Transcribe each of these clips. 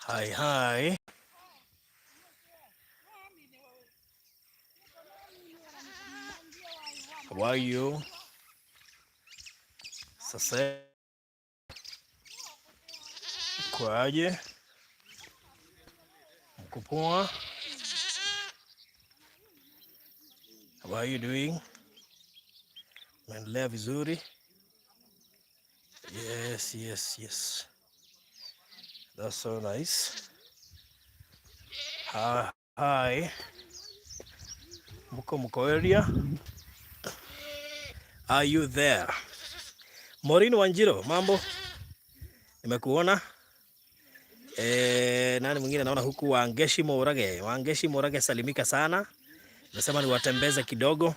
Hi, hi. How are you? Sasa kwaje? Mko poa? How are you doing? Naendelea vizuri? Yes, yes, yes. That's so nice. Hi, hi. Mko area? Are you there? Maureen Wanjiro, mambo? Nimekuona. Nani mwingine naona huku Wangeshi Morage. Wangeshi Morage salimika sana. Nasema niwatembeze kidogo.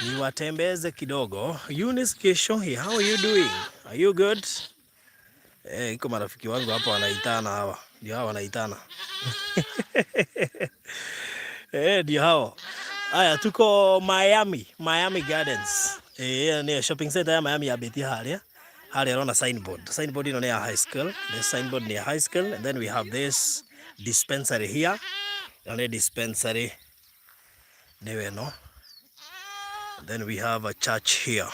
Niwatembeze kidogo. Eunice Kesho, how are you doing? Are you good? Iko marafiki wangu hapa wanaitana hawa. Ndio hawa wanaitana. Ndio hao. Haya tuko Miami Gardens. Ni shopping center ya Miami ya Beti haria. Haria rona signboard. Signboard ino ni ya high school. The signboard ni ya high school and then we have this dispensary here. Ino dispensary. Niwe no. And then we have a church here.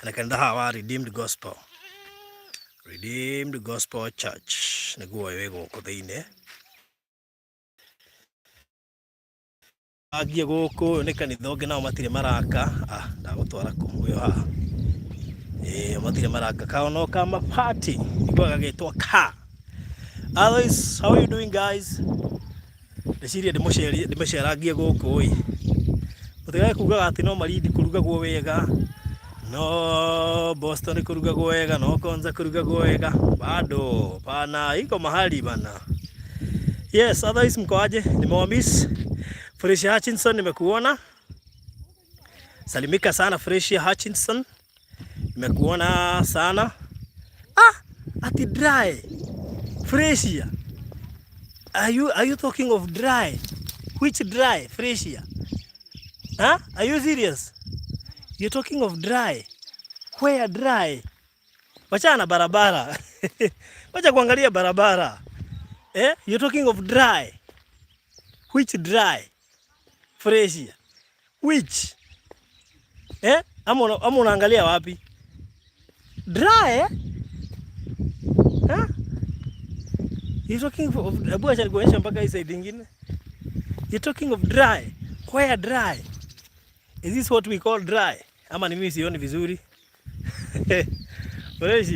And kanda hawa Redeemed Gospel. Redeemed Gospel Church. Niguo wego ko thiine. Agie guku ni kanitha ungi nao matire maraka ndagutwara ku uyo haha matire maraka kaono kama party niguo gagitwa ka. Otherwise, how are you doing guys? Ndeciria ndimũceragie guku ĩ mutigae kugaga ati no marindi kurugagwo wega, no Boston kurugagwo wega, no Konza kurugagwo wega, bado pana iko mahali bana. Yes, otherwise mko aje? Nimewamiss. Fresh Hutchinson nimekuona. Salimika sana Fresh Hutchinson. Nimekuona sana. Ati dry. Fresh. Are you talking of dry? Which dry? Fresh. Are you serious? You're talking of dry. Where dry? Wacha na barabara. Wacha kuangalia barabara. You're talking of dry. Which dry? Fresh. Which? Ama unaangalia wapi? Dry? You're talking of abu acha nikuonyesha mpaka hii side nyingine. You're talking of dry. Where dry? Is this what we call dry? Ama ni mimi sioni vizuri? Fresh.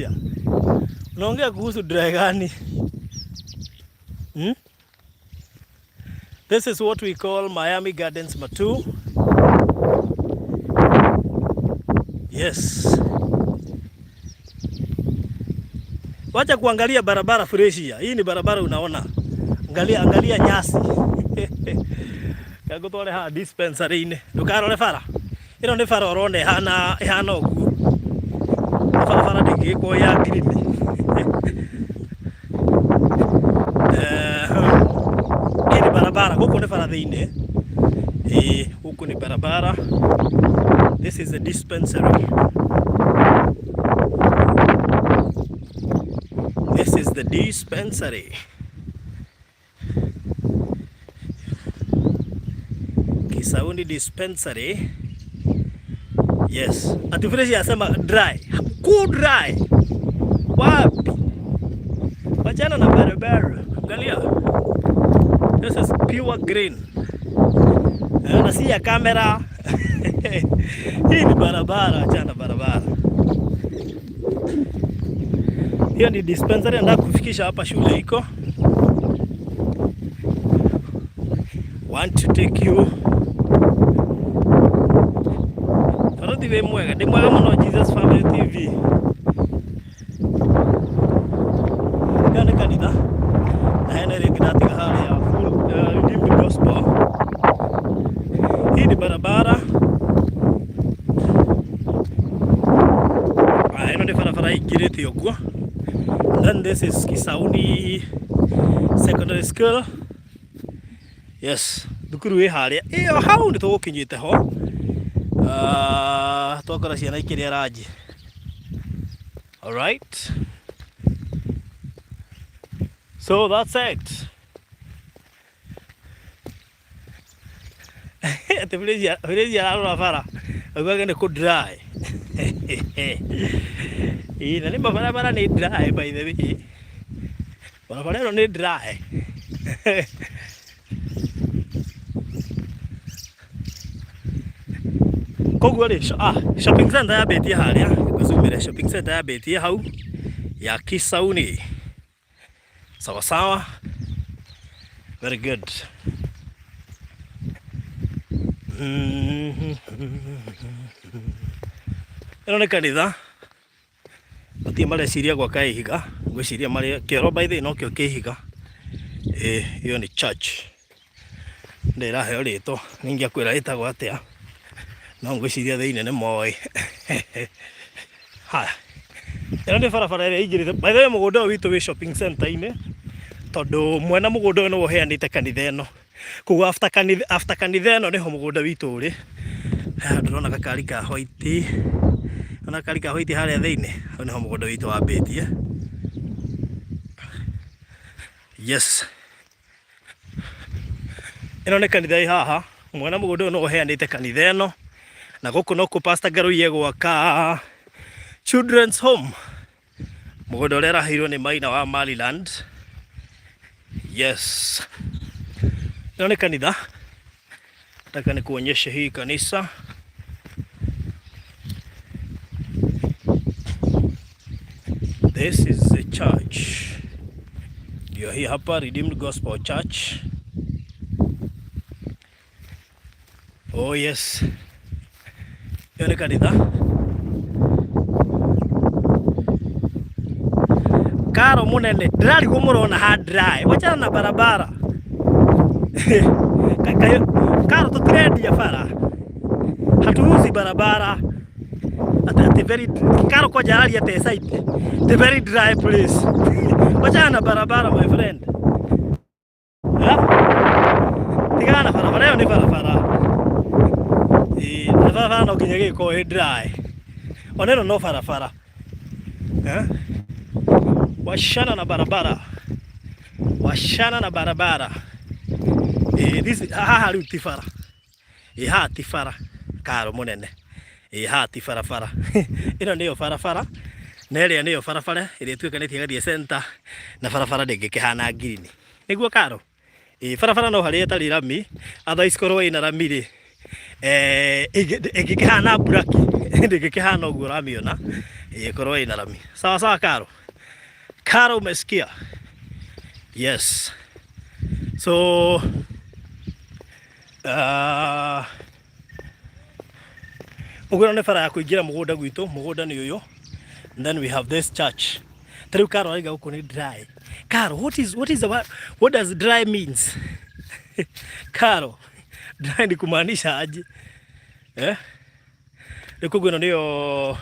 Unaongea kuhusu dry gani? This is what we call Miami Gardens Matu. Yes. Wacha kuangalia barabara freshia. Hii ni barabara unaona. Angalia nyasi. Kago tole ha dispensary ine. Ndukarore fara. Ino ni fara orone hana ogu. Fara dingi ko ya green. Barabara huko ni fara thiine. Huko ni barabara. This is a dispensary. This is the dispensary. Kisauni dispensary. Yes. Ati fresh yasema dry. Cool dry. Wapi? Wachana na barabara. Angalia. This is pure green. Nasia kamera. Hii ni barabara, achana barabara. Hiyo ni dispensary ndio kufikisha hapa shule iko. Want to take you. Tarudi we mwega, de mwega mno Jesus Family TV. Kana kanida. Na ene rekidati hali ya full Redeemed Gospel. Hii ni barabara. Ino ni farafara igirete yokuo. Then this is Kisauni Secondary School. Yes, thukuru wi haria. Iyo hau ndi tugukinyite ho. Twakora ciana ikiria rangi. All right. So that's it. Village ararora bara. Agwage ne ku dry. Ina ni bara ni dry by the way. Bara no ni dry. Koguo ri shopping center ya beti haria. Guzumire shopping center ya beti hau ya Kisauni. Sawa sawa. Very good. Ino ni kanitha batie mareciria gwaka ihiga, ngwiciria mari kioro by the no kio kihiga. Iyo ni church ndirahe rito ningia kwira itagwo atia no ngwiciria thiine ni moi. Ha ino ni barabara ire igirite by the way mugunda witu wi shopping center ine tondu mwena mugunda no uheanite kanitha ino kugu after kanitha ino niho mugunda witu uri. Ndurona gakari ka white ona kari ka white haria thiine niho mugunda witu wambitie. Yes, ino ni kanitha haha mwena mugunda no uheanite kanitha ino na guku no ku pastor garuye gwaka children's home mugunda uria rahirwo ni Maina wa Maryland. Yes, ino ni kanitha. Nataka nikuonyeshe hii kanisa. This is the church. Ndio hii hapa Redeemed Gospel Church. Oh yes, hiyo ni kanitha. Karo munene drari gumurona ha dry wachana na barabara. Karo tutrendia bara hatuuzi barabara at very karo kwa jari ya site the very dry place. Wachana na barabara my friend. Tigana barabara hiyo ni barabara. Barabara no kinyege ko dry. Oneno no barabara. Washana na barabara. Washana na barabara. This haha rutifara. Ha tifara karo munene. Ha tifara fara. Ino niyo farafara. Nere niyo farafara ire twikanitie gathie center na farafara ndingikihana green. Niguo karo. Farafara no hari etari rami otherwise korwo ina rami ri ingikihana black ndingikihana uguo ramiona korwo ina rami. Sawa sawa karo. Karo umesikia? Yes. So ugura ne fara ya kuingira mugunda gwitu mugunda ni uyu. And then we have this church. Tariu karo aiga uko ni dry. Karo, what does dry means? Karo, dry ni kumaanisha aje? Nikugu ino niyo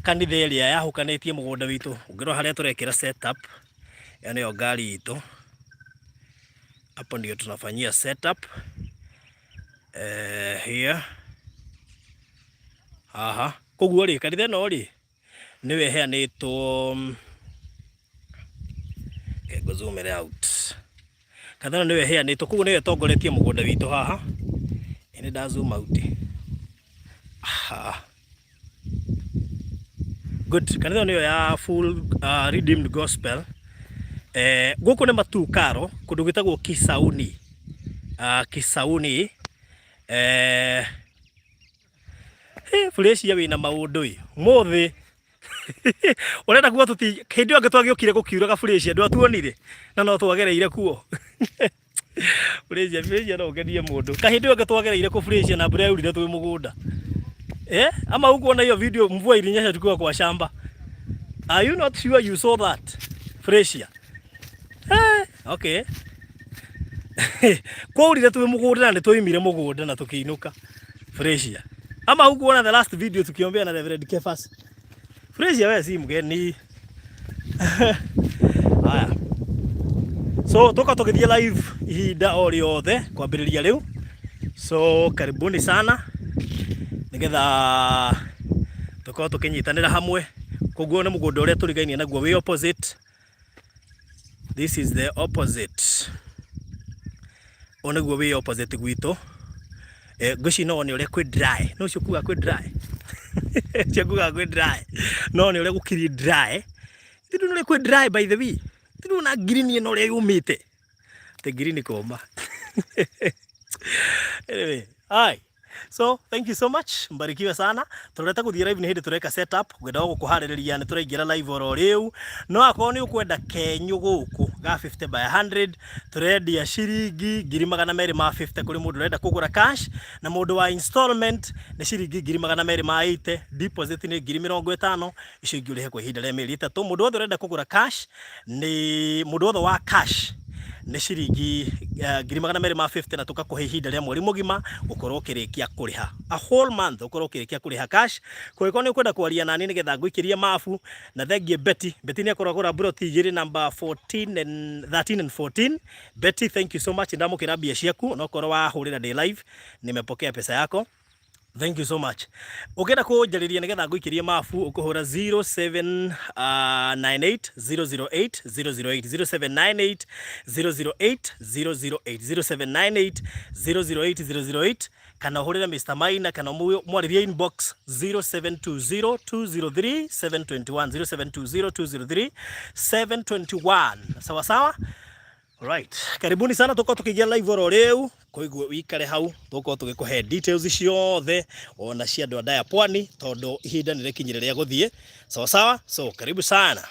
kanitha area yahukanetie mugunda witu. Ungirwo haria turekira setup yani yo gari itu. Hapo ndio tunafanyia setup. Here. Aha. Koguo ri kanitha no ri niwe heanitwo go zoom it out. Kanitha niwe heanitwo koguo niwe tongoretie mugunda witu haha. Ini da zoom out. Aha. Good. Kanitha niyo ya full Redeemed Gospel. Guku ni matu karo kundu gwitagwo Kisauni. Kisauni fresh ya wina maundu muthi urenda kuwa tuti hindi ange twagiukire gukiuraga fresh andu atuonire na no twagereire kuo fresh no ngenie mundu kahindi ange twagereire ku fresh na mbura yurire twi mugunda ama uko na hiyo video mvua ilinyesha tukiwa kwa shamba. Are you not sure you saw that fresh? Okay. Kwa urire twi mugunda na twoimire mugunda na tukiinuka fresh. Ama hukuona the last video tukiombea na Reverend Kefas. Fresh wewe si mgeni. Haya. So toka tukithie live ihinda o riothe kwambiriria riu. So karibuni sana. Nigetha tukorwo tukinyitanira hamwe. Koguo ni mugunda uria turigainie naguo wi opposite. This is the opposite. Ona guo we opposite gwito. Guci no ni ure kwi dry. No cio kuga kwi dry. Cio kuga kwi dry. No ni ure gukiri dry. Tidu no kwi dry by the way. Tidu na green no ure yumite. Te green koma. Anyway, hi. So, thank you so much. Mbarikiwe sana. Tureta kuthira live ni hindi tureka setup. Gwenda gukuhaririria ni turaingira live oro riu. No akorwo ni ukwenda kenyu guku ga 50 by 100, turendia ciringi 250 kuri mundu urenda kugura cash, na mundu wa installment ni ciringi 280. Deposit ni 50,000. Icio ingi urihe kwa ihinda ria mieri 3. Mundu wothe urenda kugura cash ni mundu wothe wa cash ni ciringi 250 na tukakuhe ihinda ria mweri mugima ukorwo ukirikia kuriha a whole month, ukorwo ukirikia kuriha cash. Kwa ni ukwenda kwaria nani nigetha nguikirie mafu na thengie Betty ni akorwo gura broti igiri number 13 and 14. Betty, thank you so much. Ndamukira mbia ciaku no korwo wahurira ndi live, nimepokea pesa yako. Thank you so much. Ukenda kunjariria nigetha nguikirie mafu ukuhura 0798 008 008 0798 008 008 0798 008 008 kana uhurira Mr. Maina kana mwaririe inbox 0720 203 721 0720 203 721. Sawa sawa. Right. Karibuni sana, tuko tukigia live oro riu. Koiguo wikare hau tuko tugikuhe details ciothe ona cia andu a Pwani tondu ihinda ni rikinyire ria guthie. Sawa sawa. So karibu sana.